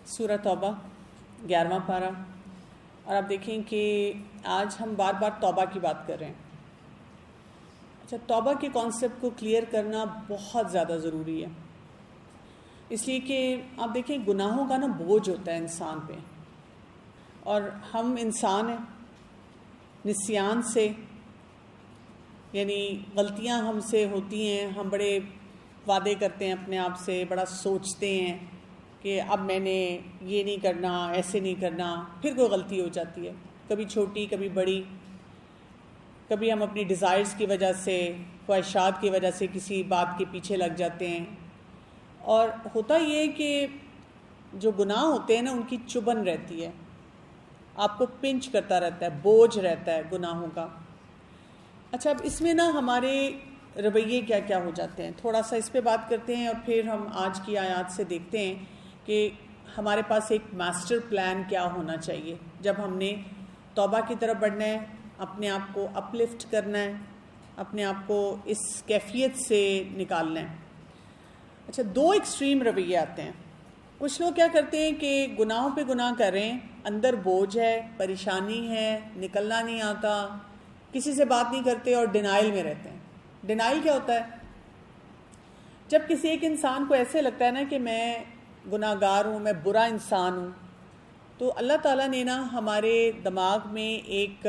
سورہ توبہ 11واں پارہ، اور آپ دیکھیں کہ آج ہم بار بار توبہ کی بات کر رہے ہیں۔ اچھا، توبہ کے کانسیپٹ کو کلیئر کرنا بہت زیادہ ضروری ہے، اس لیے کہ آپ دیکھیں گناہوں کا بوجھ ہوتا ہے انسان پہ، اور ہم انسان ہیں، نسیان سے یعنی غلطیاں ہم سے ہوتی ہیں، ہم بڑے وعدے کرتے ہیں اپنے آپ سے، بڑا سوچتے ہیں کہ اب میں نے یہ نہیں کرنا، ایسے نہیں کرنا، پھر کوئی غلطی ہو جاتی ہے، کبھی چھوٹی کبھی بڑی، کبھی ہم اپنی ڈیزائرز کی وجہ سے، خواہشات کی وجہ سے کسی بات کے پیچھے لگ جاتے ہیں، اور ہوتا یہ ہے کہ جو گناہ ہوتے ہیں ان کی چبھن رہتی ہے، آپ کو پنچ کرتا رہتا ہے، بوجھ رہتا ہے گناہوں کا۔ اچھا، اب اس میں ہمارے رویے کیا کیا ہو جاتے ہیں، تھوڑا سا اس پہ بات کرتے ہیں، اور پھر ہم آج کی آیات سے دیکھتے ہیں کہ ہمارے پاس ایک ماسٹر پلان کیا ہونا چاہیے جب ہم نے توبہ کی طرف بڑھنا ہے، اپنے آپ کو اپلفٹ کرنا ہے، اپنے آپ کو اس کیفیت سے نکالنا ہے۔ اچھا، دو ایکسٹریم رویے آتے ہیں۔ کچھ لوگ کیا کرتے ہیں کہ گناہوں پہ گناہ کر رہے ہیں، اندر بوجھ ہے، پریشانی ہے، نکلنا نہیں آتا، کسی سے بات نہیں کرتے اور ڈینائل میں رہتے ہیں۔ ڈینائل کیا ہوتا ہے؟ جب کسی ایک انسان کو ایسے لگتا ہے کہ میں گناہ گار ہوں، میں برا انسان ہوں، تو اللہ تعالیٰ نے ہمارے دماغ میں ایک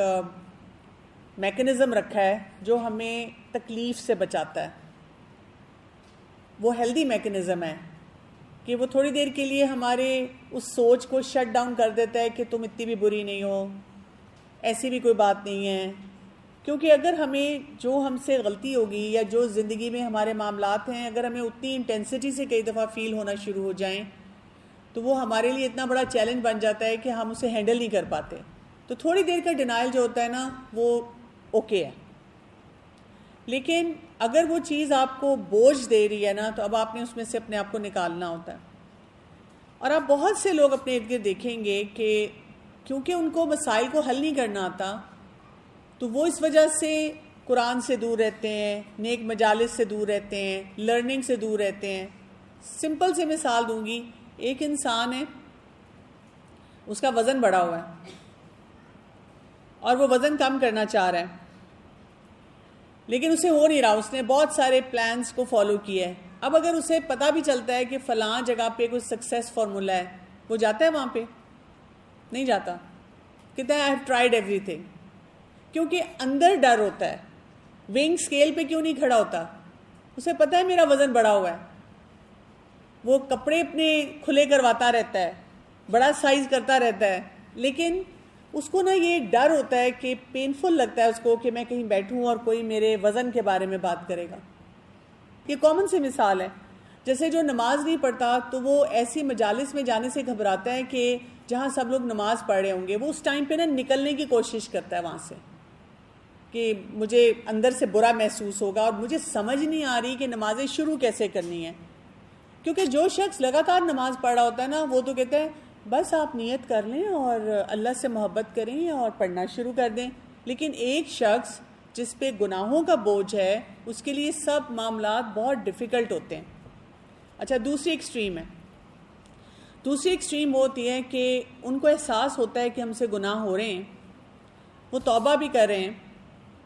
میکنزم رکھا ہے جو ہمیں تکلیف سے بچاتا ہے۔ وہ ہیلدی میکنزم ہے کہ وہ تھوڑی دیر کے لیے ہمارے اس سوچ کو شٹ ڈاؤن کر دیتا ہے کہ تم اتنی بھی بری نہیں ہو، ایسی بھی کوئی بات نہیں ہے۔ کیونکہ اگر ہمیں جو ہم سے غلطی ہوگی یا جو زندگی میں ہمارے معاملات ہیں، اگر ہمیں اتنی انٹینسٹی سے کئی دفعہ فیل ہونا شروع ہو جائیں تو وہ ہمارے لیے اتنا بڑا چیلنج بن جاتا ہے کہ ہم اسے ہینڈل نہیں کر پاتے۔ تو تھوڑی دیر کا ڈینائل جو ہوتا ہے وہ اوکے ہے، لیکن اگر وہ چیز آپ کو بوجھ دے رہی ہے تو اب آپ نے اس میں سے اپنے آپ کو نکالنا ہوتا ہے۔ اور آپ بہت سے لوگ اپنے ارد گرد دیکھیں گے کہ کیونکہ ان کو مسائل کو حل نہیں کرنا آتا، تو وہ اس وجہ سے قرآن سے دور رہتے ہیں، نیک مجالس سے دور رہتے ہیں، لرننگ سے دور رہتے ہیں۔ سمپل سے مثال دوں گی، ایک انسان ہے، اس کا وزن بڑھا ہوا ہے اور وہ وزن کم کرنا چاہ رہا ہے، لیکن اسے ہو نہیں رہا، اس نے بہت سارے پلانز کو فالو کیا ہے۔ اب اگر اسے پتہ بھی چلتا ہے کہ فلاں جگہ پہ کوئی سکسیس فارمولا ہے، وہ جاتا ہے وہاں پہ؟ نہیں جاتا، کہتا ہے I have tried every thing, کیونکہ اندر ڈر ہوتا ہے۔ وینگ سکیل پہ کیوں نہیں کھڑا ہوتا؟ اسے پتہ ہے میرا وزن بڑا ہوا ہے، وہ کپڑے اپنے کھلے کرواتا رہتا ہے، بڑا سائز کرتا رہتا ہے، لیکن اس کو یہ ڈر ہوتا ہے کہ پینفل لگتا ہے اس کو کہ میں کہیں بیٹھوں اور کوئی میرے وزن کے بارے میں بات کرے گا۔ یہ کامن سی مثال ہے۔ جیسے جو نماز نہیں پڑھتا تو وہ ایسی مجالس میں جانے سے گھبراتا ہے کہ جہاں سب لوگ نماز پڑھ رہے ہوں گے، وہ اس ٹائم پہ نکلنے کی کوشش کرتا ہے وہاں سے کہ مجھے اندر سے برا محسوس ہوگا اور مجھے سمجھ نہیں آ رہی کہ نمازیں شروع کیسے کرنی ہیں۔ کیونکہ جو شخص لگاتار نماز پڑھ رہا ہوتا ہے وہ تو کہتا ہے بس آپ نیت کر لیں اور اللہ سے محبت کریں اور پڑھنا شروع کر دیں، لیکن ایک شخص جس پہ گناہوں کا بوجھ ہے، اس کے لیے سب معاملات بہت ڈیفیکلٹ ہوتے ہیں۔ اچھا، دوسری ایکسٹریم ہے۔ دوسری ایکسٹریم وہ ہوتی ہے کہ ان کو احساس ہوتا ہے کہ ہم سے گناہ ہو رہے ہیں، وہ توبہ بھی کر رہے ہیں،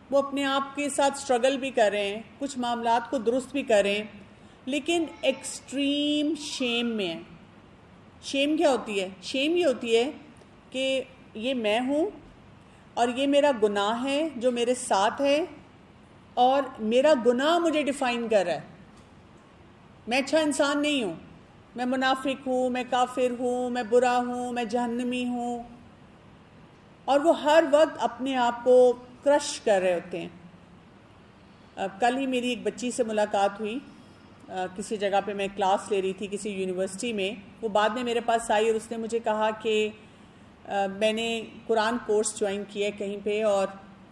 وہ اپنے آپ کے ساتھ سٹرگل بھی کر رہے ہیں، کچھ معاملات کو درست بھی کر رہے ہیں، لیکن ایکسٹریم شیم میں ہے۔ شیم کیا ہوتی ہے؟ شیم یہ ہوتی ہے کہ یہ میں ہوں اور یہ میرا گناہ ہے جو میرے ساتھ ہے، اور میرا گناہ مجھے ڈیفائن کر رہا ہے۔ میں اچھا انسان نہیں ہوں، میں منافق ہوں، میں کافر ہوں، میں برا ہوں، میں جہنمی ہوں، اور وہ ہر وقت اپنے آپ کو کرش کر رہے ہوتے ہیں۔ کل ہی میری ایک بچی سے ملاقات ہوئی، کسی جگہ پہ میں کلاس لے رہی تھی کسی یونیورسٹی میں۔ وہ بعد میں میرے پاس آئی اور اس نے مجھے کہا کہ میں نے قرآن کورس جوائن کیا ہے کہیں پہ اور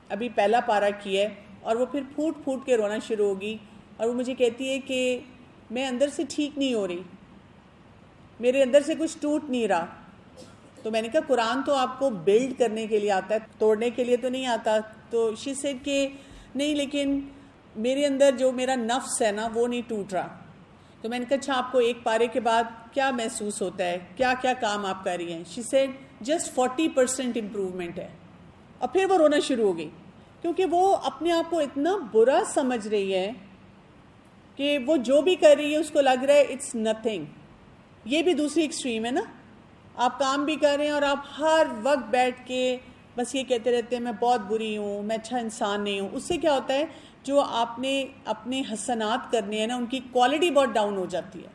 ابھی پہلا پارہ کیا ہے، اور وہ پھر پھوٹ پھوٹ کے رونا شروع ہوگی، اور وہ مجھے کہتی ہے کہ میں اندر سے ٹھیک نہیں ہو رہی، میرے اندر سے کچھ ٹوٹ نہیں رہا۔ تو میں نے کہا قرآن تو آپ کو بلڈ کرنے کے لیے آتا ہے، توڑنے کے لیے تو نہیں آتا۔ تو شی سیڈ کہ نہیں، لیکن میرے اندر جو میرا نفس ہے وہ نہیں ٹوٹ رہا، تو میں نے کہا اچھا آپ کو ایک پارے کے بعد کیا محسوس ہوتا ہے, کیا کیا کام آپ کر رہی ہیں؟ شی سیڈ جسٹ 40% امپروومنٹ ہے. اور پھر وہ رونا شروع ہو گئی, کیونکہ وہ اپنے آپ کو اتنا برا سمجھ رہی ہے کہ وہ جو بھی کر رہی ہے اس کو لگ رہا ہے اٹس نتھنگ. یہ بھی دوسری ایکسٹریم ہے نا, آپ کام بھی کر رہے ہیں اور آپ ہر وقت بیٹھ کے بس یہ کہتے رہتے ہیں میں بہت بری ہوں, میں اچھا انسان نہیں ہوں. اس سے کیا ہوتا ہے, جو آپ نے اپنے حسنات کرنے ہیں نا ان کی کوالٹی بہت ڈاؤن ہو جاتی ہے,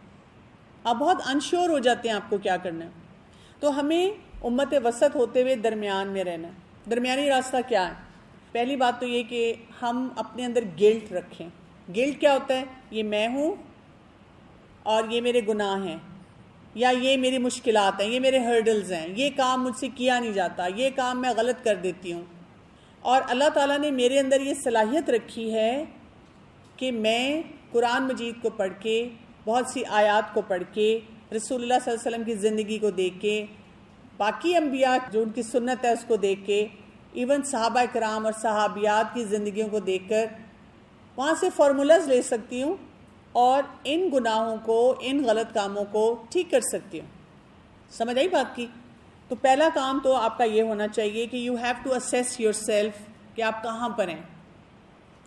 آپ بہت انشور ہو جاتے ہیں آپ کو کیا کرنا ہے. تو ہمیں امت وسط ہوتے ہوئے درمیان میں رہنا ہے. درمیانی راستہ کیا ہے؟ پہلی بات تو یہ کہ ہم اپنے اندر گلٹ رکھیں. گلٹ کیا ہوتا ہے؟ یہ میں ہوں اور یہ میرے گناہ ہیں, یا یہ میری مشکلات ہیں, یہ میرے ہرڈلز ہیں, یہ کام مجھ سے کیا نہیں جاتا, یہ کام میں غلط کر دیتی ہوں. اور اللہ تعالیٰ نے میرے اندر یہ صلاحیت رکھی ہے کہ میں قرآن مجید کو پڑھ کے, بہت سی آیات کو پڑھ کے, رسول اللہ صلی اللہ علیہ وسلم کی زندگی کو دیکھ کے, باقی انبیاء جو ان کی سنت ہے اس کو دیکھ کے, ایون صحابہ کرام اور صحابیات کی زندگیوں کو دیکھ کر وہاں سے فارمولاز لے سکتی ہوں اور ان گناہوں کو, ان غلط کاموں کو ٹھیک کر سکتی ہوں. سمجھ آئی بات کی؟ تو پہلا کام تو آپ کا یہ ہونا چاہیے کہ you have to assess yourself کہ آپ کہاں پر ہیں,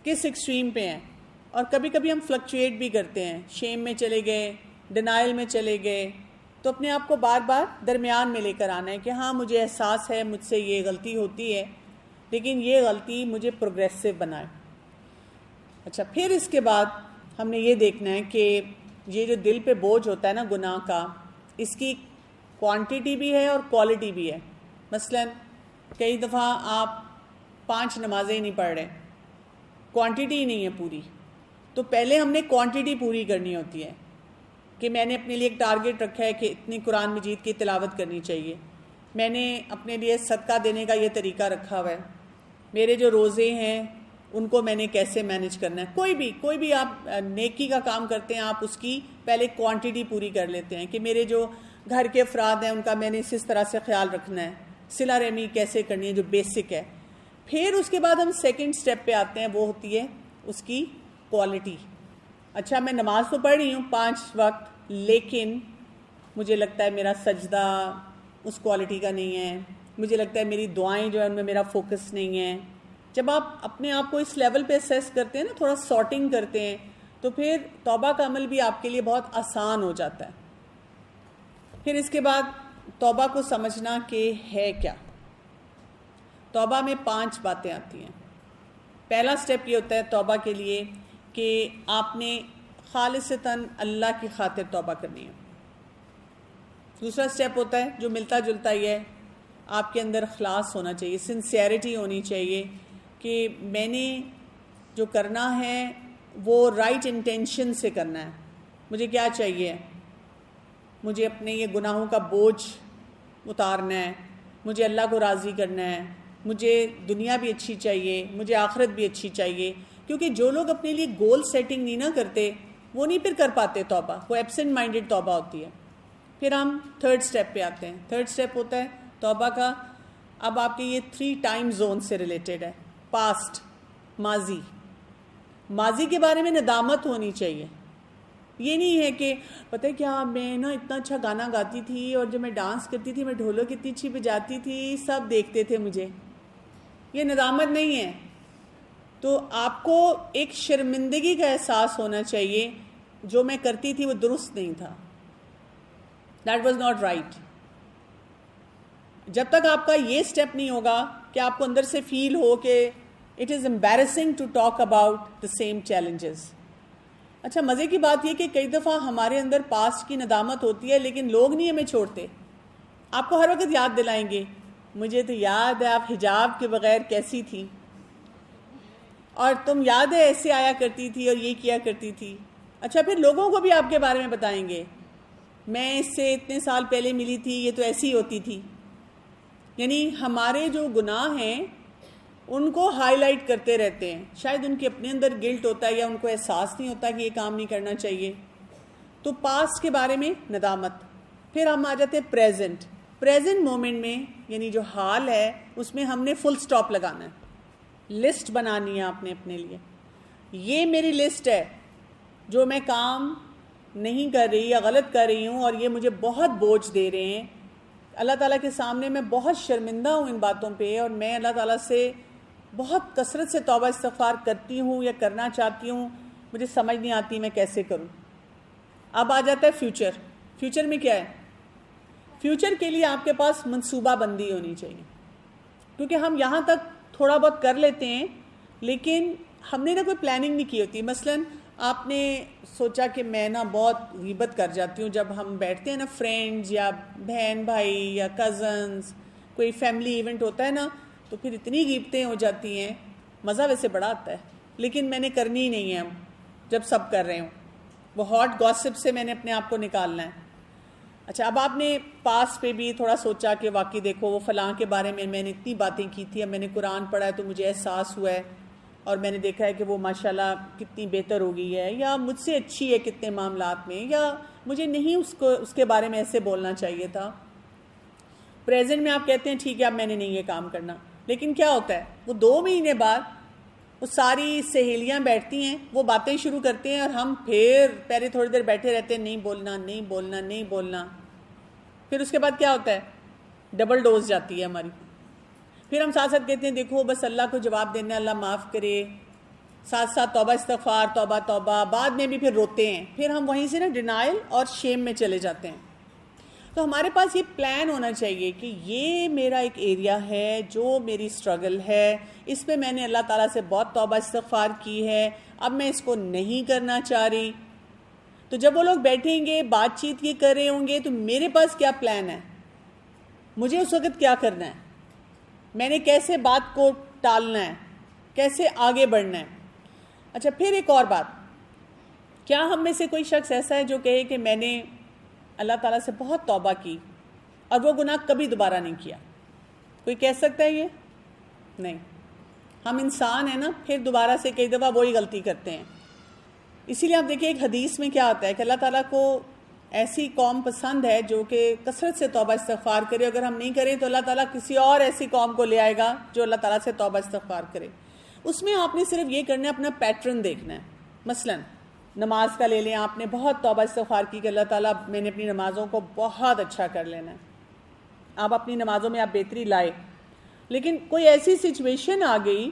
کس ایکسٹریم پہ ہیں. اور کبھی کبھی ہم فلکچویٹ بھی کرتے ہیں, شیم میں چلے گئے, ڈینائل میں چلے گئے. تو اپنے آپ کو بار بار درمیان میں لے کر آنا ہے کہ ہاں مجھے احساس ہے مجھ سے یہ غلطی ہوتی ہے, لیکن یہ غلطی مجھے پروگریسو بنائے. اچھا, پھر اس کے بعد ہم نے یہ دیکھنا ہے کہ یہ جو دل پہ بوجھ ہوتا ہے نا گناہ کا, اس کی کوانٹیٹی بھی ہے اور کوالٹی بھی ہے. مثلا کئی دفعہ آپ 5 نمازیں ہی نہیں پڑھ رہے, کوانٹیٹی ہی نہیں ہے پوری. تو پہلے ہم نے کوانٹیٹی پوری کرنی ہوتی ہے کہ میں نے اپنے لیے ایک ٹارگٹ رکھا ہے کہ اتنی قرآن مجید کی تلاوت کرنی چاہیے, میں نے اپنے لیے صدقہ دینے کا یہ طریقہ رکھا ہوا ہے, میرے جو روزے ہیں ان کو میں نے کیسے مینج کرنا ہے. کوئی بھی آپ نیکی کا کام کرتے ہیں, آپ اس کی پہلے کوانٹیٹی پوری کر لیتے ہیں کہ میرے جو گھر کے افراد ہیں ان کا میں نے اس طرح سے خیال رکھنا ہے, صلہ رحمی کیسے کرنی ہے جو بیسک ہے. پھر اس کے بعد ہم سیکنڈ سٹیپ پہ آتے ہیں, وہ ہوتی ہے اس کی کوالٹی. اچھا, میں نماز تو پڑھ رہی ہوں 5 وقت, لیکن مجھے لگتا ہے میرا سجدہ اس کوالٹی کا نہیں ہے, مجھے لگتا ہے میری دعائیں جو ہیں ان میں میرا فوکس نہیں ہے. جب آپ اپنے آپ کو اس لیول پہ اسیس کرتے ہیں نا, تھوڑا سارٹنگ کرتے ہیں, تو پھر توبہ کا عمل بھی آپ کے لیے بہت آسان ہو جاتا ہے. پھر اس کے بعد توبہ کو سمجھنا کہ ہے کیا. توبہ میں 5 باتیں آتی ہیں. پہلا سٹیپ یہ ہوتا ہے توبہ کے لیے کہ آپ نے خالصتاً اللہ کی خاطر توبہ کرنی ہے. دوسرا سٹیپ ہوتا ہے جو ملتا جلتا ہی ہے, آپ کے اندر اخلاص ہونا چاہیے, سنسیئرٹی ہونی چاہیے کہ میں نے جو کرنا ہے وہ رائٹ انٹینشن سے کرنا ہے. مجھے کیا چاہیے؟ مجھے اپنے یہ گناہوں کا بوجھ اتارنا ہے, مجھے اللہ کو راضی کرنا ہے, مجھے دنیا بھی اچھی چاہیے, مجھے آخرت بھی اچھی چاہیے. کیونکہ جو لوگ اپنے لیے گول سیٹنگ نہیں نہ کرتے وہ نہیں پھر کر پاتے توبہ, وہ ایبسنٹ مائنڈڈ توبہ ہوتی ہے. پھر ہم 3rd سٹیپ پہ آتے ہیں. 3rd سٹیپ ہوتا ہے توبہ کا, اب آپ کے یہ 3 ٹائم زون سے ریلیٹڈ ہے. پاسٹ, ماضی. ماضی کے بارے میں ندامت ہونی چاہیے. یہ نہیں ہے کہ پتہ ہے کیا, میں نا اتنا اچھا گانا گاتی تھی اور جب میں ڈانس کرتی تھی میں ڈھولک اتنی اچھی بجاتی تھی, سب دیکھتے تھے مجھے. یہ ندامت نہیں ہے. تو آپ کو ایک شرمندگی کا احساس ہونا چاہیے, جو میں کرتی تھی وہ درست نہیں تھا, دیٹ واز ناٹ رائٹ. جب تک آپ کا یہ سٹیپ نہیں ہوگا کہ آپ کو اندر سے فیل ہو کہ it is embarrassing to talk about the same challenges. اچھا, مزے کی بات یہ کہ کئی دفعہ ہمارے اندر پاسٹ کی ندامت ہوتی ہے لیکن لوگ نہیں ہمیں چھوڑتے. آپ کو ہر وقت یاد دلائیں گے, مجھے تو یاد ہے آپ حجاب کے بغیر کیسی تھی, اور تم یاد ہے ایسے آیا کرتی تھی اور یہ کیا کرتی تھی. اچھا, پھر لوگوں کو بھی آپ کے بارے میں بتائیں گے, میں اس سے اتنے سال پہلے ملی تھی, یہ تو ایسی ہوتی تھی. یعنی ہمارے جو گناہ ہیں ان کو ہائی لائٹ کرتے رہتے ہیں. شاید ان کے اپنے اندر گلٹ ہوتا ہے یا ان کو احساس نہیں ہوتا کہ یہ کام نہیں کرنا چاہیے. تو پاسٹ کے بارے میں ندامت. پھر ہم آ جاتے ہیں پریزنٹ مومنٹ میں, یعنی جو حال ہے اس میں ہم نے فل سٹاپ لگانا ہے. لسٹ بنانی ہے آپ نے اپنے لیے, یہ میری لسٹ ہے جو میں کام نہیں کر رہی یا غلط کر رہی ہوں اور یہ مجھے بہت بوجھ دے رہے ہیں، اللہ تعالیٰ کے سامنے میں بہت شرمندہ ہوں ان باتوں پہ، اور میں اللہ تعالیٰ سے بہت کثرت سے توبہ استغفار کرتی ہوں یا کرنا چاہتی ہوں، مجھے سمجھ نہیں آتی میں کیسے کروں۔ اب آ جاتا ہے فیوچر۔ فیوچر میں کیا ہے؟ فیوچر کے لیے آپ کے پاس منصوبہ بندی ہونی چاہیے، کیونکہ ہم یہاں تک تھوڑا بہت کر لیتے ہیں لیکن ہم نے کوئی پلاننگ نہیں کی ہوتی۔ مثلاً آپ نے سوچا کہ میں بہت غیبت کر جاتی ہوں، جب ہم بیٹھتے ہیں فرینڈز یا بہن بھائی یا کزنز، کوئی فیملی ایونٹ ہوتا ہے تو پھر اتنی غیبتیں ہو جاتی ہیں، مزہ ویسے بڑا آتا ہے لیکن میں نے کرنی ہی نہیں ہے جب سب کر رہے ہوں، وہ ہاٹ گاسپ سے میں نے اپنے آپ کو نکالنا ہے۔ اچھا، اب آپ نے پاس پہ بھی تھوڑا سوچا کہ واقعی دیکھو وہ فلاں کے بارے میں نے اتنی باتیں کی تھی، اب میں نے قرآن پڑھا ہے تو مجھے احساس ہوا ہے اور میں نے دیکھا ہے کہ وہ ماشاءاللہ کتنی بہتر ہو گئی ہے، یا مجھ سے اچھی ہے کتنے معاملات میں، یا مجھے نہیں اس کے بارے میں ایسے بولنا چاہیے تھا۔ پریزنٹ میں آپ کہتے ہیں ٹھیک ہے اب میں نے نہیں یہ کام کرنا، لیکن کیا ہوتا ہے وہ 2 مہینے بعد وہ ساری سہیلیاں بیٹھتی ہیں، وہ باتیں شروع کرتے ہیں اور ہم پھر پہلے تھوڑی دیر بیٹھے رہتے ہیں، نہیں بولنا نہیں بولنا نہیں بولنا، پھر اس کے بعد کیا ہوتا ہے ڈبل ڈوز جاتی ہے ہماری، پھر ہم ساتھ ساتھ کہتے ہیں دیکھو بس اللہ کو جواب دینا، اللہ معاف کرے، ساتھ ساتھ توبہ استغفار توبہ توبہ، بعد میں بھی پھر روتے ہیں، پھر ہم وہیں سے ڈینائل اور شیم میں چلے جاتے ہیں۔ تو ہمارے پاس یہ پلان ہونا چاہیے کہ یہ میرا ایک ایریا ہے جو میری سٹرگل ہے، اس پہ میں نے اللہ تعالیٰ سے بہت توبہ استغفار کی ہے، اب میں اس کو نہیں کرنا چاہ رہی۔ تو جب وہ لوگ بیٹھیں گے بات چیت یہ کر رہے ہوں گے تو میرے پاس کیا پلان ہے، مجھے اس وقت کیا کرنا ہے، میں نے کیسے بات کو ٹالنا ہے، کیسے آگے بڑھنا ہے۔ اچھا، پھر ایک اور بات، کیا ہم میں سے کوئی شخص ایسا ہے جو کہے کہ میں نے اللہ تعالیٰ سے بہت توبہ کی اور وہ گناہ کبھی دوبارہ نہیں کیا؟ کوئی کہہ سکتا ہے یہ؟ نہیں، ہم انسان ہیں پھر دوبارہ سے کئی دفعہ وہی غلطی کرتے ہیں۔ اسی لیے آپ دیکھیں ایک حدیث میں کیا آتا ہے کہ اللہ تعالیٰ کو ایسی قوم پسند ہے جو کہ کثرت سے توبہ استغفار کرے، اگر ہم نہیں کریں تو اللہ تعالیٰ کسی اور ایسی قوم کو لے آئے گا جو اللہ تعالیٰ سے توبہ استغفار کرے۔ اس میں آپ نے صرف یہ کرنا ہے، اپنا پیٹرن دیکھنا ہے۔ مثلاً نماز کا لے لیں، آپ نے بہت توبہ استغفار کی کہ اللہ تعالیٰ میں نے اپنی نمازوں کو بہت اچھا کر لینا ہے، آپ اپنی نمازوں میں آپ بہتری لائے، لیکن کوئی ایسی سچویشن آ گئی،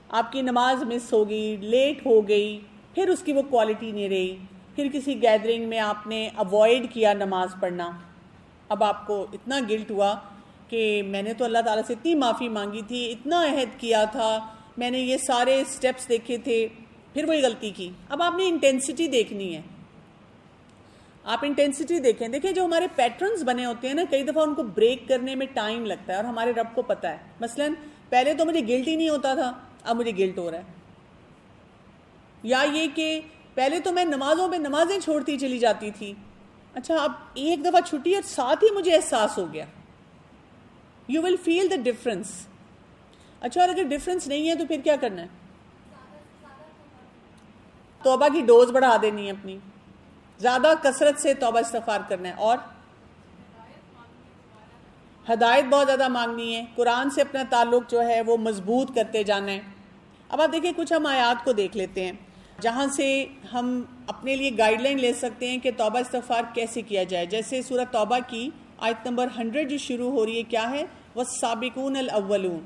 آپ کی نماز مس ہو گئی، لیٹ ہو گئی، پھر اس کی وہ کوالٹی نہیں رہی، پھر کسی گیدرنگ میں آپ نے اوائڈ کیا نماز پڑھنا، اب آپ کو اتنا گلٹ ہوا کہ میں نے تو اللہ تعالیٰ سے اتنی معافی مانگی تھی، اتنا عہد کیا تھا، میں نے یہ سارے سٹیپس دیکھے تھے، پھر وہی غلطی کی۔ اب آپ نے انٹینسٹی دیکھنی ہے، آپ انٹینسٹی دیکھیں جو ہمارے پیٹرنز بنے ہوتے ہیں کئی دفعہ ان کو بریک کرنے میں ٹائم لگتا ہے اور ہمارے رب کو پتہ ہے۔ مثلاً پہلے تو مجھے گلٹ ہی نہیں ہوتا تھا، اب مجھے گلٹ ہو رہا ہے، یا یہ کہ پہلے تو میں نمازوں پہ نمازیں چھوڑتی چلی جاتی تھی، اچھا اب ایک دفعہ چھٹی اور ساتھ ہی مجھے احساس ہو گیا۔ You will feel the difference. اچھا، اور اگر ڈفرنس نہیں ہے تو پھر کیا کرنا ہے؟ توبہ کی ڈوز بڑھا دینی ہے اپنی، زیادہ کثرت سے توبہ استغفار کرنا ہے، اور ہدایت بہت زیادہ مانگنی ہے، قرآن سے اپنا تعلق جو ہے وہ مضبوط کرتے جانا ہے۔ اب آپ دیکھیں کچھ ہم آیات کو دیکھ لیتے ہیں جہاں سے ہم اپنے لیے گائیڈ لائن لے سکتے ہیں کہ توبہ استغفار کیسے کیا جائے۔ جیسے سورہ توبہ کی آیت نمبر 100 جو شروع ہو رہی ہے، کیا ہے؟ وَالسَّابِقُونَ الْأَوَّلُونَ۔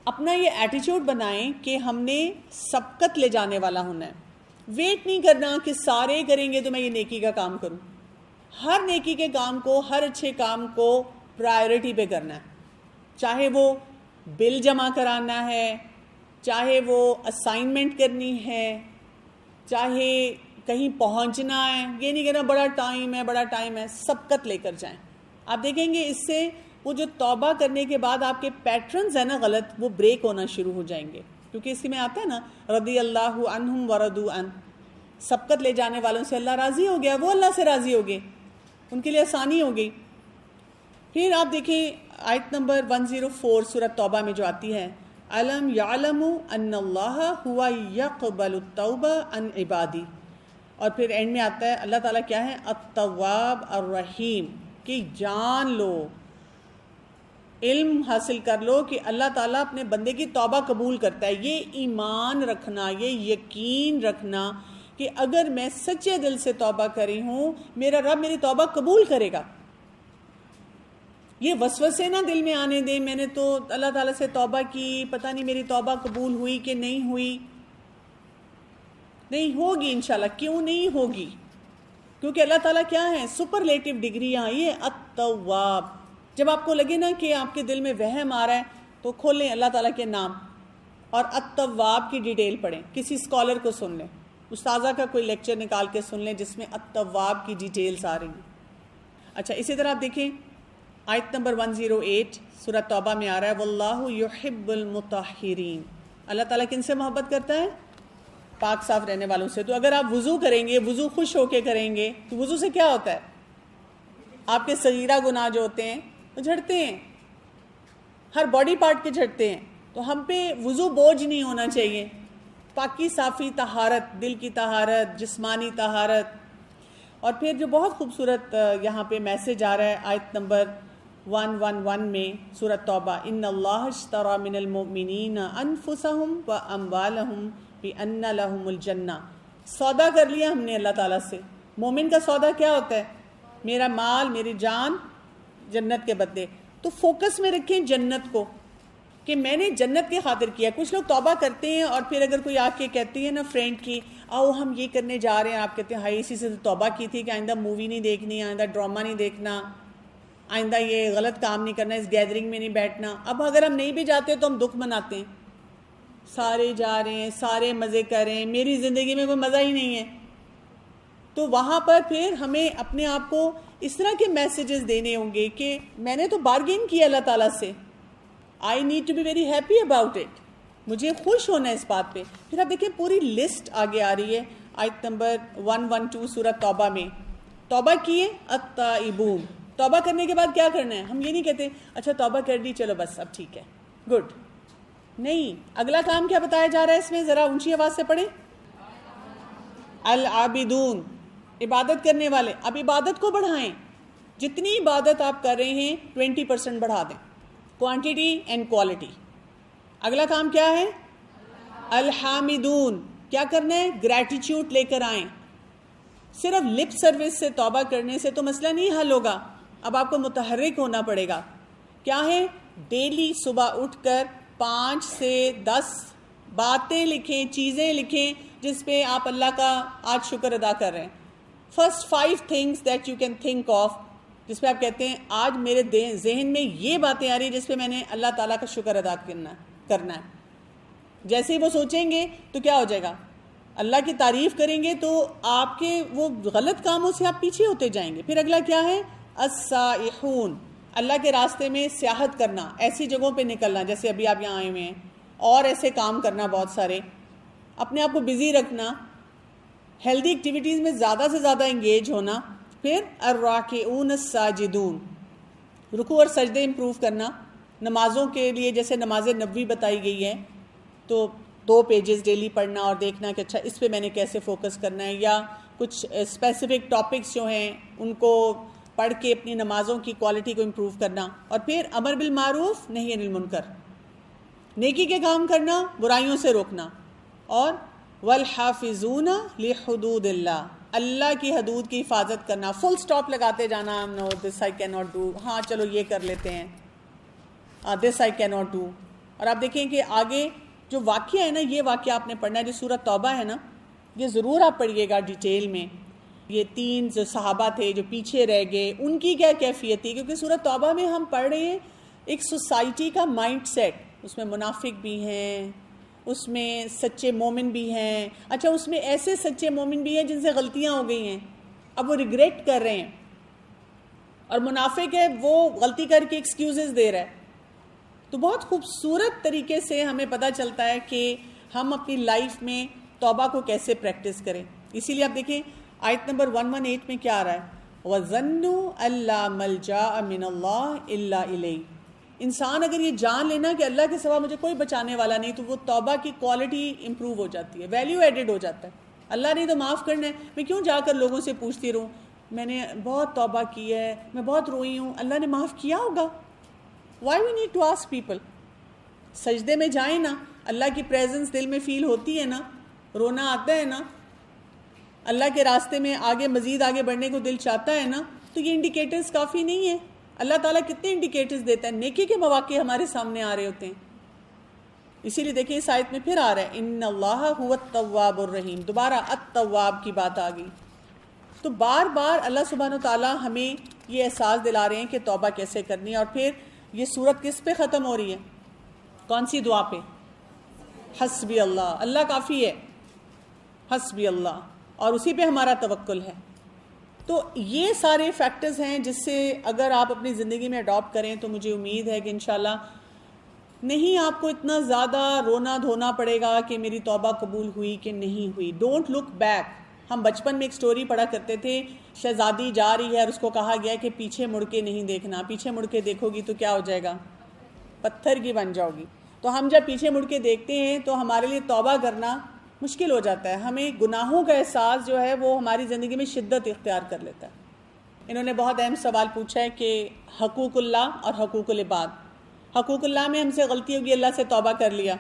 اپنا یہ ایٹیچیوڈ بنائیں کہ ہم نے سبقت لے جانے والا ہونا ہے، ویٹ نہیں کرنا کہ سارے کریں گے تو میں یہ نیکی کا کام کروں۔ ہر نیکی کے کام کو، ہر اچھے کام کو پرائیورٹی پہ کرنا ہے، چاہے وہ بل جمع کرانا ہے، چاہے وہ اسائنمنٹ کرنی ہے، چاہے کہیں پہنچنا ہے، یہ نہیں کہنا بڑا ٹائم ہے، سبقت لے کر جائیں۔ آپ دیکھیں گے اس سے وہ جو توبہ کرنے کے بعد آپ کے پیٹرنز ہیں غلط، وہ بریک ہونا شروع ہو جائیں گے، کیونکہ اس میں آتا ہے رضی اللہ عنہم ورضوا عنہ، سبقت لے جانے والوں سے اللہ راضی ہو گیا، وہ اللہ سے راضی ہو گئے، ان کے لیے آسانی ہو گئی۔ پھر آپ دیکھیں آیت نمبر 104 سورۃ توبہ میں جو آتی ہے، علم یعلم ان اللہ ہوا یقبل التوبہ عن عبادی، اور پھر اینڈ میں آتا ہے اللہ تعالیٰ کیا ہے؟ التواب الرحیم، کہ جان لو، علم حاصل کر لو کہ اللہ تعالیٰ اپنے بندے کی توبہ قبول کرتا ہے۔ یہ ایمان رکھنا، یہ یقین رکھنا کہ اگر میں سچے دل سے توبہ کری ہوں میرا رب میری توبہ قبول کرے گا. یہ وسوسے نہ دل میں آنے دیں میں نے تو اللہ تعالیٰ سے توبہ کی, پتہ نہیں میری توبہ قبول ہوئی کہ نہیں ہوئی. نہیں ہوگی انشاءاللہ. کیوں نہیں ہوگی؟ کیونکہ اللہ تعالیٰ کیا ہے, سپرلیٹو ڈگری آئی ہے التواب. جب آپ کو لگے نا کہ آپ کے دل میں وہم آ رہا ہے تو کھولیں اللہ تعالیٰ کے نام اور التواب کی ڈیٹیل پڑھیں. کسی اسکالر کو سن لیں, استاذہ کا کوئی لیکچر نکال کے سن لیں جس میں التواب کی ڈیٹیلز آ رہی ہیں. اچھا اسی طرح آپ دیکھیں آیت نمبر 108 سورۃ توبہ میں آ رہا ہے واللہ یحب المطہرین. اللہ تعالیٰ کن سے محبت کرتا ہے؟ پاک صاف رہنے والوں سے. تو اگر آپ وضو کریں گے, وضو خوش ہو کے کریں گے, تو وضو سے کیا ہوتا ہے؟ آپ کے صغیرہ گناہ جو ہوتے ہیں وہ جھڑتے ہیں, ہر باڈی پارٹ کے جھڑتے ہیں. تو ہم پہ وضو بوجھ نہیں ہونا چاہیے. پاکی صافی طہارت, دل کی طہارت, جسمانی طہارت. اور پھر جو بہت خوبصورت یہاں پہ میسج آ رہا ہے آیت نمبر 111 میں سورۃ توبہ ان اللہ اشتری من المؤمنین انفسہم واموالہم بان لہم الجنہ. سودا کر لیا ہم نے اللہ تعالیٰ سے. مومن کا سودا کیا ہوتا ہے؟ میرا مال, میری جان جنت کے بدلے. تو فوکس میں رکھیں جنت کو کہ میں نے جنت کی خاطر کیا. کچھ لوگ توبہ کرتے ہیں اور پھر اگر کوئی آ کے کہتی ہے نا فرینڈ کی آؤ ہم یہ کرنے جا رہے ہیں, آپ کہتے ہیں ہائی اسی سے توبہ کی تھی کہ آئندہ مووی نہیں دیکھنی, آئندہ ڈرامہ نہیں دیکھنا, آئندہ یہ غلط کام نہیں کرنا, اس گیدرنگ میں نہیں بیٹھنا. اب اگر ہم نہیں بھی جاتے تو ہم دکھ مناتے ہیں, سارے جا رہے ہیں, سارے مزے کر رہے ہیں, میری زندگی میں کوئی مزہ ہی نہیں ہے. تو وہاں پر پھر ہمیں اپنے آپ کو اس طرح کے میسیجز دینے ہوں گے کہ میں نے تو بارگین کیا اللہ تعالیٰ سے, I need to be very happy about it, مجھے خوش ہونا ہے اس بات پہ. پھر آپ دیکھیں پوری لسٹ آگے آ رہی ہے آیت نمبر 112 سورۃ توبہ میں. توبہ کیے التائبون. توبہ کرنے کے بعد کیا کرنا ہے؟ ہم یہ نہیں کہتے اچھا توبہ کر دی چلو بس اب ٹھیک ہے گڈ. نہیں, اگلا کام کیا بتایا جا رہا ہے اس میں؟ ذرا اونچی آواز سے پڑھیں. العابدون, عبادت کرنے والے. اب عبادت کو بڑھائیں, جتنی عبادت آپ کر رہے ہیں 20% بڑھا دیں, کوانٹیٹی اینڈ کوالٹی. اگلا کام کیا ہے؟ الحامدون. کیا کرنا ہے؟ گریٹیٹیوڈ لے کر آئیں. صرف لپ سروس سے توبہ کرنے سے تو مسئلہ نہیں حل ہوگا, اب آپ کو متحرک ہونا پڑے گا. کیا ہے؟ ڈیلی صبح اٹھ کر 5 سے 10 باتیں لکھیں, چیزیں لکھیں جس پہ آپ اللہ کا آج شکر ادا کر رہے ہیں. First 5 things that you can think of, جس پہ آپ کہتے ہیں آج میرے ذہن میں یہ باتیں آ رہی ہیں جس پہ میں نے اللہ تعالیٰ کا شکر ادا کرنا ہے. جیسے ہی وہ سوچیں گے تو کیا ہو جائے گا؟ اللہ کی تعریف کریں گے تو آپ کے وہ غلط کاموں سے آپ پیچھے ہوتے جائیں گے. پھر اگلا کیا ہے؟ السائحون. اللہ کے راستے میں سیاحت کرنا, ایسی جگہوں پہ نکلنا جیسے ابھی آپ یہاں آئے ہوئے ہیں, اور ایسے کام کرنا بہت سارے, اپنے آپ کو بزی رکھنا, ہیلدی ایکٹیویٹیز میں زیادہ سے زیادہ انگیج ہونا. پھر الراکعون الساجدون, رکوع اور سجدے امپروو کرنا. نمازوں کے لیے جیسے نماز نبوی بتائی گئی ہے تو 2 پیجز ڈیلی پڑھنا اور دیکھنا کہ اچھا اس پہ میں نے کیسے فوکس کرنا ہے, یا کچھ اسپیسیفک ٹاپکس جو ہیں ان کو پڑھ کے اپنی نمازوں کی کوالٹی کو امپروو کرنا. اور پھر امر بالمعروف نہی عن المنکر, نیکی کے کام کرنا, برائیوں سے روکنا. اور والحافظون لحدود اللہ, اللہ کی حدود کی حفاظت کرنا. فل سٹاپ لگاتے جانا, نو دس آئی کین ناٹ ڈو, ہاں چلو یہ کر لیتے ہیں, دس آئی کین ناٹ ڈو. اور آپ دیکھیں کہ آگے جو واقعہ ہے نا, یہ واقعہ آپ نے پڑھنا ہے جو سورۃ توبہ ہے نا, یہ ضرور آپ پڑھیے گا ڈیٹیل میں. یہ 3 جو صحابہ تھے جو پیچھے رہ گئے, ان کی کیا کیفیت تھی, کیونکہ سورۃ توبہ میں ہم پڑھ رہے ہیں ایک سوسائٹی کا مائنڈ سیٹ. اس میں منافق بھی ہیں, اس میں سچے مومن بھی ہیں. اچھا اس میں ایسے سچے مومن بھی ہیں جن سے غلطیاں ہو گئی ہیں, اب وہ ریگریٹ کر رہے ہیں, اور منافق ہے وہ غلطی کر کے ایکسکیوزز دے رہا ہے. تو بہت خوبصورت طریقے سے ہمیں پتہ چلتا ہے کہ ہم اپنی لائف میں توبہ کو کیسے پریکٹس کریں. اسی لیے آپ دیکھیں آیت نمبر 118 میں کیا آ رہا ہے؟ وَظَنُّوا أَلَّا مَلْجَأَ مِنَ اللَّهِ إِلَّا إِلَيْهِ. انسان اگر یہ جان لینا کہ اللہ کے سوا مجھے کوئی بچانے والا نہیں, تو وہ توبہ کی کوالٹی امپروو ہو جاتی ہے, ویلیو ایڈڈ ہو جاتا ہے. اللہ نے تو معاف کرنا ہے, میں کیوں جا کر لوگوں سے پوچھتی رہوں میں نے بہت توبہ کی ہے, میں بہت روئی ہوں, اللہ نے معاف کیا ہوگا. Why we need to ask people. سجدے میں جائیں نا, اللہ کی پریزنس دل میں فیل ہوتی ہے نا, رونا آتا ہے نا, اللہ کے راستے میں مزید آگے بڑھنے کو دل چاہتا ہے نا، تو یہ انڈیکیٹرز کافی نہیں ہے. اللہ تعالیٰ کتنے انڈیکیٹرز دیتا ہے، نیکی کے مواقع ہمارے سامنے آ رہے ہوتے ہیں. اسی لیے دیکھیں اس آیت میں پھر آ رہا ہے ان اللہ هو التواب الرحیم، دوبارہ التواب کی بات آ گئی. تو بار بار اللہ سبحانہ وتعالیٰ ہمیں یہ احساس دلا رہے ہیں کہ توبہ کیسے کرنی ہے. اور پھر یہ سورت کس پہ ختم ہو رہی ہے؟ کون سی دعا پہ؟ حسبی اللہ، اللہ کافی ہے، حسبی اللہ، اور اسی پہ ہمارا توکل ہے. تو یہ سارے فیکٹرز ہیں جس سے اگر آپ اپنی زندگی میں اڈاپٹ کریں تو مجھے امید ہے کہ انشاءاللہ نہیں آپ کو اتنا زیادہ رونا دھونا پڑے گا کہ میری توبہ قبول ہوئی کہ نہیں ہوئی. Don't look back. ہم بچپن میں ایک سٹوری پڑھا کرتے تھے، شہزادی جا رہی ہے اور اس کو کہا گیا کہ پیچھے مڑ کے نہیں دیکھنا، پیچھے مڑ کے دیکھو گی تو کیا ہو جائے گا؟ پتھر کی بن جاؤ گی. تو ہم جب پیچھے مڑ کے دیکھتے ہیں تو ہمارے لیے توبہ کرنا مشکل ہو جاتا ہے. ہمیں گناہوں کا احساس جو ہے وہ ہماری زندگی میں شدت اختیار کر لیتا ہے. انہوں نے بہت اہم سوال پوچھا ہے کہ حقوق اللہ اور حقوق العباد. حقوق اللہ میں ہم سے غلطی ہوگی، اللہ سے توبہ کر لیا.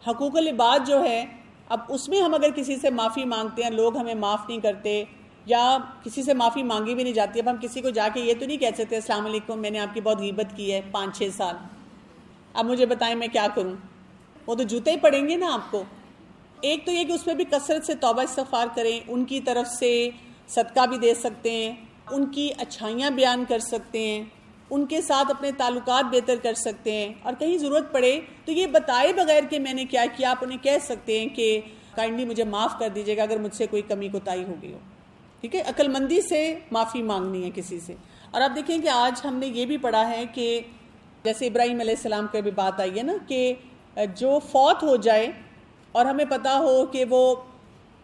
حقوق العباد جو ہے، اب اس میں ہم اگر کسی سے معافی مانگتے ہیں، لوگ ہمیں معاف نہیں کرتے یا کسی سے معافی مانگی بھی نہیں جاتی. اب ہم کسی کو جا کے یہ تو نہیں کہہ سکتے السلام علیکم میں نے آپ کی بہت غیبت کی ہے 5-6 سال، اب مجھے بتائیں میں کیا کروں. وہ تو جوتے ہی پڑیں گے نا آپ کو. ایک تو یہ کہ اس پہ بھی کثرت سے توبہ استغفار کریں، ان کی طرف سے صدقہ بھی دے سکتے ہیں، ان کی اچھائیاں بیان کر سکتے ہیں، ان کے ساتھ اپنے تعلقات بہتر کر سکتے ہیں. اور کہیں ضرورت پڑے تو یہ بتائے بغیر کہ میں نے کیا کیا آپ انہیں کہہ سکتے ہیں کہ کائنڈلی مجھے معاف کر دیجیے گا اگر مجھ سے کوئی کمی کوتاہی ہو گئی ہو. ٹھیک ہے، عقل مندی سے معافی مانگنی ہے کسی سے. اور آپ دیکھیں کہ آج ہم نے یہ بھی پڑھا ہے کہ جیسے ابراہیم علیہ السلام کی بھی بات آئی ہے نا کہ جو فوت ہو جائے اور ہمیں پتہ ہو کہ وہ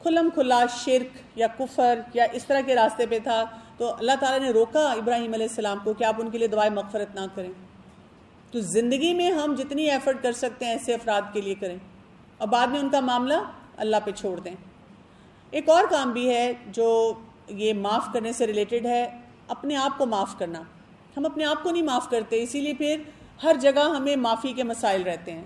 کھلم کھلا شرک یا کفر یا اس طرح کے راستے پہ تھا، تو اللہ تعالیٰ نے روکا ابراہیم علیہ السلام کو کہ آپ ان کے لیے دعائے مغفرت نہ کریں. تو زندگی میں ہم جتنی ایفرٹ کر سکتے ہیں ایسے افراد کے لیے کریں اور بعد میں ان کا معاملہ اللہ پہ چھوڑ دیں. ایک اور کام بھی ہے جو یہ معاف کرنے سے ریلیٹڈ ہے، اپنے آپ کو معاف کرنا. ہم اپنے آپ کو نہیں معاف کرتے، اسی لیے پھر ہر جگہ ہمیں معافی کے مسائل رہتے ہیں.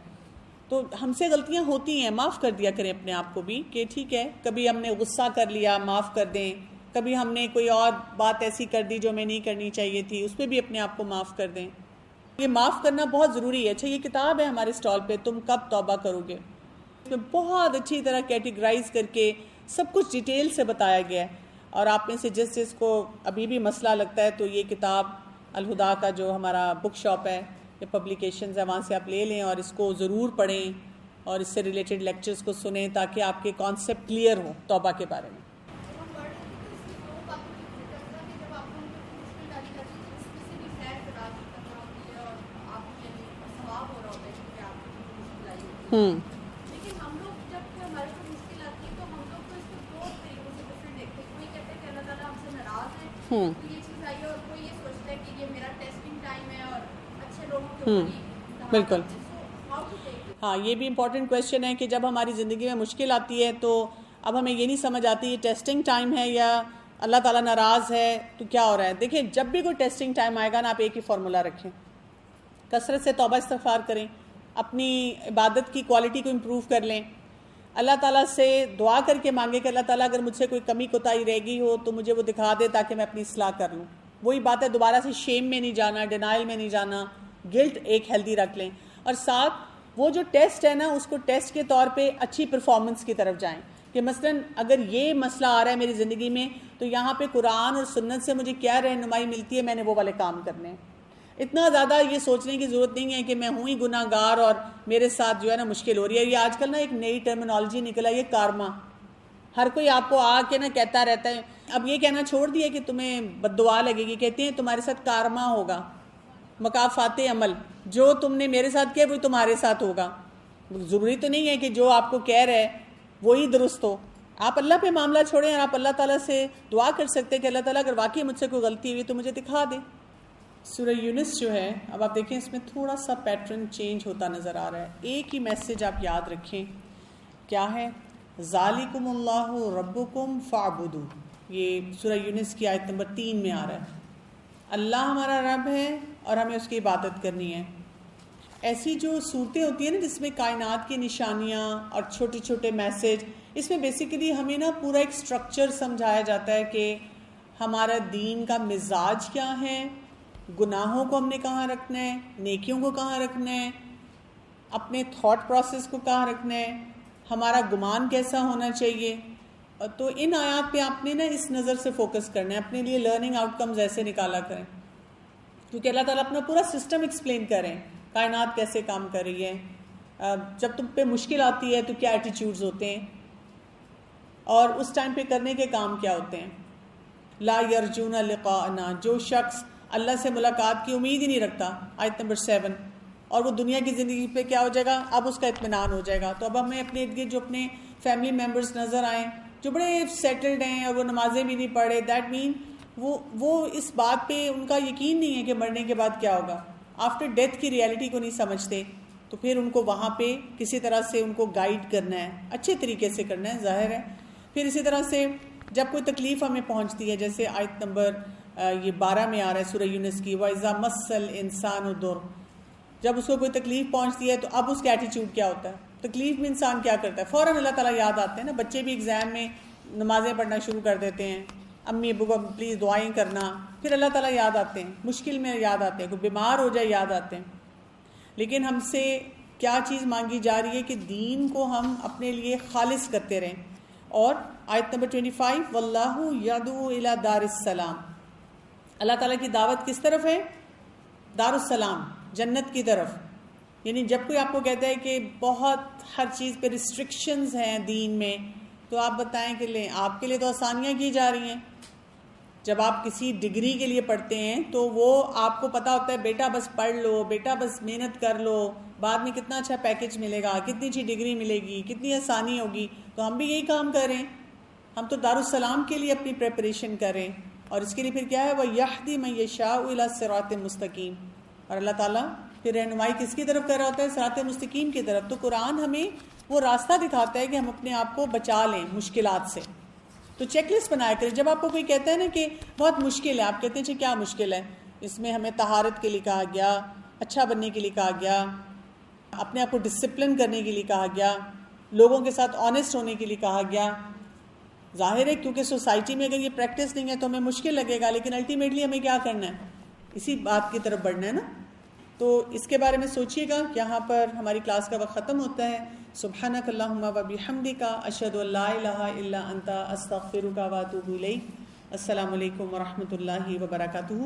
تو ہم سے غلطیاں ہوتی ہیں، معاف کر دیا کریں اپنے آپ کو بھی کہ ٹھیک ہے کبھی ہم نے غصہ کر لیا معاف کر دیں، کبھی ہم نے کوئی اور بات ایسی کر دی جو میں نہیں کرنی چاہیے تھی، اس پہ بھی اپنے آپ کو معاف کر دیں. یہ معاف کرنا بہت ضروری ہے. اچھا، یہ کتاب ہے ہمارے اسٹال پہ تم کب توبہ کرو گے، اس میں بہت اچھی طرح کیٹیگرائز کر کے سب کچھ ڈیٹیل سے بتایا گیا ہے. اور آپ میں سے جس کو ابھی بھی مسئلہ لگتا ہے تو یہ کتاب الہدا کا جو ہمارا بک شاپ ہے یا پبلیکیشنز ہے وہاں سے آپ لے لیں اور اس کو ضرور پڑھیں اور اس سے ریلیٹڈ لیکچرز کو سنیں تاکہ آپ کے کانسیپٹ کلیئر ہوں توبہ کے بارے میں. لیکن ہم لوگ جب ہمارے کو مشکل آتی ہے تو ہم لوگ تو اس کو دو طریقوں سے ڈفرینٹ دیکھتے ہیں. کوئی کہتا ہے کہ اللہ تعالیٰ ہم سے ناراض ہے تو یہ چیز آئی ہے، اور کوئی یہ سوچتا ہے کہ یہ میرا ٹیسٹنگ ٹائم ہے اور اچھے لوگوں کے اوپر. بالکل. ہاں، یہ بھی امپورٹنٹ کویشچن ہے کہ جب ہماری زندگی میں مشکل آتی ہے تو اب ہمیں یہ نہیں سمجھ آتی یہ ٹیسٹنگ ٹائم ہے یا اللہ تعالیٰ ناراض ہے تو کیا ہو رہا ہے. دیکھیں جب بھی کوئی ٹیسٹنگ ٹائم آئے گا نا، آپ ایک ہی فارمولا رکھیں، کثرت سے توبہ استغفار کریں، اپنی عبادت کی کوالٹی کو امپروو کر لیں، اللہ تعالیٰ سے دعا کر کے مانگے کہ اللہ تعالیٰ اگر مجھ سے کوئی کمی کوتاہی رہ گئی ہو تو مجھے وہ دکھا دے تاکہ میں اپنی اصلاح کر لوں. وہی بات ہے، دوبارہ سے شیم میں نہیں جانا، ڈینائل میں نہیں جانا، گلٹ ایک ہیلدی رکھ لیں. اور ساتھ وہ جو ٹیسٹ ہے نا اس کو ٹیسٹ کے طور پہ اچھی پرفارمنس کی طرف جائیں کہ مثلاً اگر یہ مسئلہ آ رہا ہے میری زندگی میں تو یہاں پہ قرآن اور سنت سے مجھے کیا رہنمائی ملتی ہے، میں نے وہ والے کام کرنے ہیں. اتنا زیادہ یہ سوچنے کی ضرورت نہیں ہے کہ میں ہوں ہی گناہ گار اور میرے ساتھ جو ہے نا مشکل ہو رہی ہے. یہ آج کل نا ایک نئی ٹرمینالوجی نکلا، یہ کارما. ہر کوئی آپ کو آ کے نا کہتا رہتا ہے. اب یہ کہنا چھوڑ دیا کہ تمہیں بد دعا لگے گی، کہتے ہیں تمہارے ساتھ کارما ہوگا، مکافات عمل، جو تم نے میرے ساتھ کیا وہی تمہارے ساتھ ہوگا. ضروری تو نہیں ہے کہ جو آپ کو کہہ رہے وہی درست ہو. آپ اللہ پہ معاملہ چھوڑیں اور آپ اللہ تعالیٰ سے دعا کر سکتے ہیں کہ اللہ تعالیٰ اگر واقعی مجھ سے کوئی غلطی ہوئی تو مجھے دکھا دے. سورہ یونس جو ہے، اب آپ دیکھیں اس میں تھوڑا سا پیٹرن چینج ہوتا نظر آ رہا ہے. ایک ہی میسج آپ یاد رکھیں، کیا ہے؟ ذالکم اللہ ربکم فاعبدوہ. یہ سورہ یونس کی آیت نمبر 3 میں آ رہا ہے. اللہ ہمارا رب ہے اور ہمیں اس کی عبادت کرنی ہے. ایسی جو صورتیں ہوتی ہیں نا جس میں کائنات کی نشانیاں اور چھوٹے چھوٹے میسج، اس میں بیسیکلی ہمیں نا پورا ایک اسٹرکچر سمجھایا جاتا ہے کہ ہمارا دین کا مزاج کیا ہے، گناہوں کو ہم نے کہاں رکھنا ہے، نیکیوں کو کہاں رکھنا ہے، اپنے تھاٹ پروسیس کو کہاں رکھنا ہے، ہمارا گمان کیسا ہونا چاہیے. تو ان آیات پہ آپ نے نا اس نظر سے فوکس کرنا ہے، اپنے لیے لرننگ آؤٹ کمز ایسے نکالا کریں، کیونکہ اللہ تعالیٰ اپنا پورا سسٹم ایکسپلین کریں، کائنات کیسے کام کر رہی ہے، جب تم پہ مشکل آتی ہے تو کیا ایٹیٹیوڈز ہوتے ہیں اور اس ٹائم پہ کرنے کے کام کیا ہوتے ہیں. لا یرجون لقاءنا، جو شخص اللہ سے ملاقات کی امید ہی نہیں رکھتا، آیت نمبر 7، اور وہ دنیا کی زندگی پہ کیا ہو جائے گا، اب اس کا اطمینان ہو جائے گا. تو اب ہمیں اپنے ارد گرد جو اپنے فیملی ممبرز نظر آئیں جو بڑے سیٹلڈ ہیں اور وہ نمازیں بھی نہیں پڑھے، دیٹ مین وہ اس بات پہ ان کا یقین نہیں ہے کہ مرنے کے بعد کیا ہوگا، آفٹر ڈیتھ کی ریالٹی کو نہیں سمجھتے. تو پھر ان کو وہاں پہ کسی طرح سے ان کو گائیڈ کرنا ہے، اچھے طریقے سے کرنا ہے، ظاہر ہے. پھر اسی طرح سے جب کوئی تکلیف ہمیں پہنچتی ہے، جیسے آیت نمبر یہ 12 میں آ رہا ہے سورہ یونس کی، وَإِذَا مَسَّ الْإِنسَانُ ضُرٌّ، جب اس کو کوئی تکلیف پہنچتی ہے تو اب اس کا ایٹیٹیوڈ کیا ہوتا ہے، تکلیف میں انسان کیا کرتا ہے، فوراً اللہ تعالیٰ یاد آتے ہیں نا. بچے بھی ایگزام میں نمازیں پڑھنا شروع کر دیتے ہیں، امی ابو کو پلیز دعائیں کرنا، پھر اللہ تعالیٰ یاد آتے ہیں، مشکل میں یاد آتے ہیں، کوئی بیمار ہو جائے یاد آتے ہیں. لیکن ہم سے کیا چیز مانگی جا رہی ہے کہ دین کو ہم اپنے لیے خالص کرتے رہیں. اور آیت نمبر 25، واللہ یدعو الی دار السلام، اللہ تعالیٰ کی دعوت کس طرف ہے، دار السلام، جنت کی طرف. یعنی جب کوئی آپ کو کہتا ہے کہ بہت ہر چیز پہ ریسٹرکشنز ہیں دین میں، تو آپ بتائیں کہ لیں آپ کے لیے تو آسانیاں کی جا رہی ہیں. جب آپ کسی ڈگری کے لیے پڑھتے ہیں تو وہ آپ کو پتہ ہوتا ہے بیٹا بس پڑھ لو، بیٹا بس محنت کر لو، بعد میں کتنا اچھا پیکج ملے گا، کتنی اچھی ڈگری ملے گی، کتنی آسانی ہوگی. تو ہم بھی یہی کام کریں، ہم تو دارالسلام کے لیے اپنی پریپریشن کریں. اور اس کے لیے پھر کیا ہے، وَيَهْدِي مَن يَشَاءُ إِلَى صِرَاطٍ مُسْتَقِيمٍ، اور اللہ تعالیٰ پھر رہنمائی کس کی طرف کر رہا ہوتا ہے، صراط مستقیم کی طرف. تو قرآن ہمیں وہ راستہ دکھاتا ہے کہ ہم اپنے آپ کو بچا لیں مشکلات سے. تو چیک لسٹ بنایا کریں. جب آپ کو کوئی کہتا ہے نا کہ بہت مشکل ہے، آپ کہتے ہیں اچھا کیا مشکل ہے، اس میں ہمیں طہارت کے لیے کہا گیا، اچھا بننے کے لیے کہا گیا، اپنے آپ کو ڈسپلن کرنے کے لیے کہا گیا، لوگوں کے ساتھ آنیسٹ ہونے کے لیے کہا گیا. ظاہر ہے کیونکہ سوسائٹی میں اگر یہ پریکٹس نہیں ہے تو ہمیں مشکل لگے گا، لیکن الٹیمیٹلی ہمیں کیا کرنا ہے، اسی بات کی طرف بڑھنا ہے نا. تو اس کے بارے میں سوچئے گا. یہاں پر ہماری کلاس کا وقت ختم ہوتا ہے. سبحانک اللہم و بحمدک، اشہد ان لا الہ الا انت، استغفرک و اتوب الیک. السلام علیکم ورحمۃ اللہ وبرکاتہ.